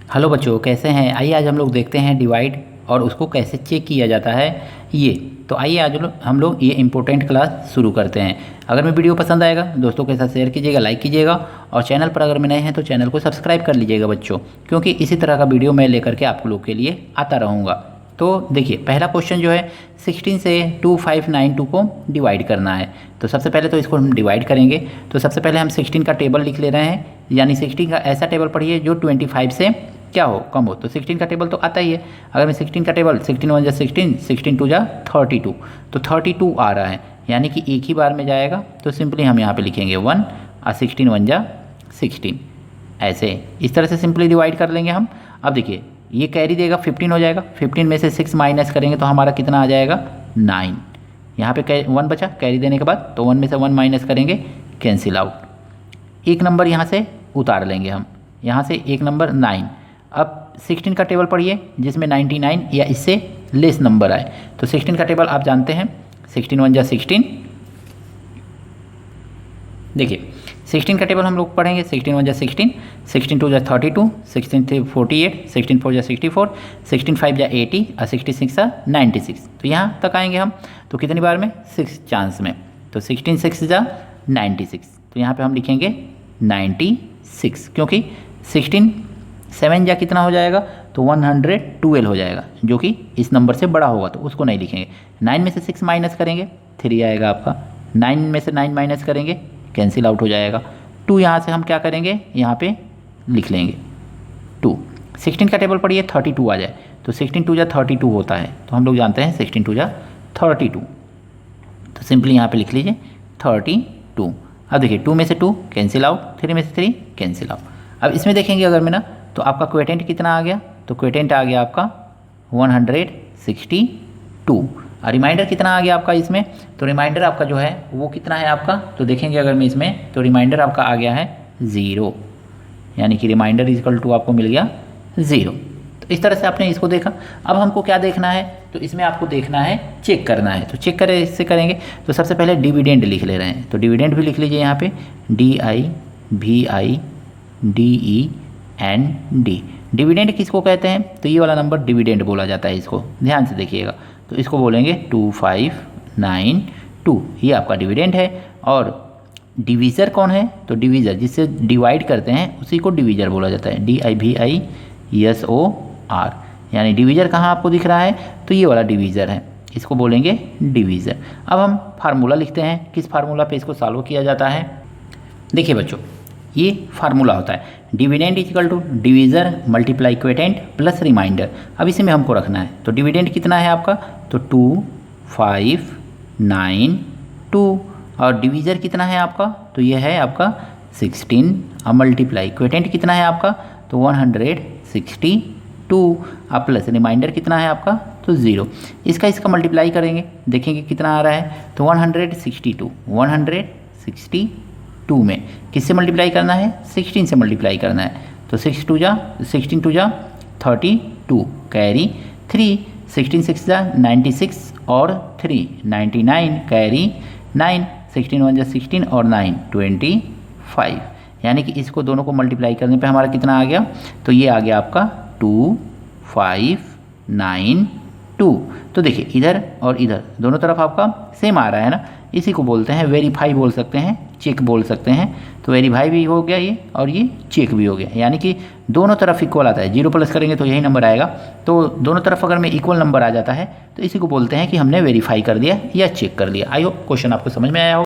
Hello बच्चों, कैसे हैं? आइए आज हम लोग देखते हैं डिवाइड और उसको कैसे चेक किया जाता है ये। तो आइए आज हम लोग ये इम्पोर्टेंट क्लास शुरू करते हैं। अगर मैं वीडियो पसंद आएगा दोस्तों के साथ शेयर कीजिएगा, लाइक कीजिएगा और चैनल पर अगर मैं नए हैं तो चैनल को सब्सक्राइब कर लीजिएगा बच्चों, क्योंकि इसी तरह का वीडियो मैं लेकर के आप लोग के लिए आता रहूँगा। तो देखिए, पहला क्वेश्चन जो है 16 से 2592 को डिवाइड करना है। तो सबसे पहले तो इसको हम डिवाइड करेंगे। तो सबसे पहले हम 16 का टेबल लिख ले रहे हैं, यानी 16 का ऐसा टेबल पढ़िए जो 25 से क्या हो, कम हो। तो 16 का टेबल तो आता ही है। अगर मैं 16 का टेबल 16 1 जा 16, 16 2 जा 32, तो 32 आ रहा है, यानी कि एक ही बार में जाएगा। तो सिंपली हम यहाँ पे लिखेंगे 1 और 16 1 जा 16, ऐसे इस तरह से सिंपली डिवाइड कर लेंगे हम। अब देखिए, ये कैरी देगा 15 हो जाएगा। 15 में से 6 माइनस करेंगे तो हमारा कितना आ जाएगा 9। यहाँ पे 1 बचा कैरी देने के बाद, तो 1 में से 1 माइनस करेंगे, कैंसिल आउट। एक नंबर यहाँ से उतार लेंगे हम, यहाँ से एक नंबर 9। अब 16 का टेबल पढ़िए जिसमें 99 या इससे लेस नंबर आए। तो 16 का टेबल आप जानते हैं, 16 1 जा 16। देखिए 16 का टेबल हम लोग पढ़ेंगे, 16 1 जा 16, 16 2 जा 32, 16 3 48, 16 4 जा 64, 16 5 जा 80 और 66 जा 96। तो यहाँ तक आएंगे हम। तो कितनी बार में? 6 चांस में। तो 16 6 जा 96, तो यहाँ पे हम लिखेंगे 96, क्योंकि 16 7 जा कितना हो जाएगा, तो 112 हो जाएगा, जो कि इस नंबर से बड़ा होगा, तो उसको नहीं लिखेंगे। 9 में से 6 माइनस करेंगे, 3 आएगा आपका। 9 में से 9 माइनस करेंगे, कैंसिल आउट हो जाएगा। 2 यहाँ से हम क्या करेंगे, यहाँ पे लिख लेंगे 2। 16 का टेबल पढ़िए 32 आ जाए, तो 16 2 जा 32 होता है। तो हम लोग जानते हैं 16 2 जा 32, तो सिंपली यहाँ पे लिख लीजिए 32। अब देखिए 2 में से 2 कैंसिल आउट, 3 में से 3 कैंसिल आउट। अब इसमें देखेंगे अगर मैं ना, तो आपका क्वेटेंट कितना आ गया, तो क्वेटेंट आ गया आपका 162। और रिमाइंडर कितना आ गया आपका इसमें, तो रिमाइंडर आपका जो है वो कितना है आपका, तो देखेंगे अगर मैं इसमें, तो रिमाइंडर आपका आ गया है 0, यानी कि रिमाइंडर इक्वल टू आपको मिल गया 0। तो इस तरह से आपने इसको देखा। अब हमको क्या देखना है, तो इसमें आपको देखना है, चेक करना है। तो चेक करें, इससे करेंगे तो सबसे पहले डिविडेंड लिख ले रहे हैं। तो डिविडेंड भी लिख लीजिए यहाँ पे, DIVIDEND। डिविडेंड किसको कहते हैं, तो ये वाला नंबर डिविडेंड बोला जाता है। इसको ध्यान से देखिएगा, तो इसको बोलेंगे 2592, ये आपका डिविडेंड है। और डिवीज़र कौन है, तो डिवीज़र जिससे डिवाइड करते हैं उसी को डिवीज़र बोला जाता है, DIVISOR। यानी डिवीज़र कहाँ आपको दिख रहा है, तो ये वाला डिवीज़र है, इसको बोलेंगे डिवीज़र। अब हम फार्मूला लिखते हैं, किस फार्मूला पे इसको सॉल्व किया जाता है। देखिए बच्चों, ये फार्मूला होता है dividend equal to divisor multiply quotient plus remainder. अब इसी में हमको रखना है। तो डिविडेंड कितना है आपका, तो 2592, और डिवीज़र कितना है आपका, तो ये है आपका 16, और मल्टीप्लाई क्वेटेंट कितना है आपका, तो 162, और प्लस रिमाइंडर कितना है आपका, तो 0। इसका मल्टीप्लाई करेंगे, देखेंगे कितना आ रहा है, तो 162। 162 में किससे मल्टीप्लाई करना है, 16 से मल्टीप्लाई करना है। तो 16 2 जा 32, कैरी 3, 16 6 जा 96 और 3 99, कैरी 9, 16 1 जा 16 और 9 25। यानी कि इसको दोनों को मल्टीप्लाई करने पे हमारा कितना आ गया, तो ये आ गया आपका 2592। तो देखिए इधर और इधर दोनों तरफ आपका सेम आ रहा है ना, इसी को बोलते हैं वेरीफाई बोल सकते हैं, चेक बोल सकते हैं। तो वेरीफाई भी हो गया ये, और ये चेक भी हो गया, यानी कि दोनों तरफ इक्वल आता है। 0 प्लस करेंगे तो यही नंबर आएगा। तो दोनों तरफ अगर में इक्वल नंबर आ जाता है तो इसी को बोलते हैं कि हमने वेरीफाई कर दिया या चेक कर लिया। आई होप क्वेश्चन आपको समझ में आया हो।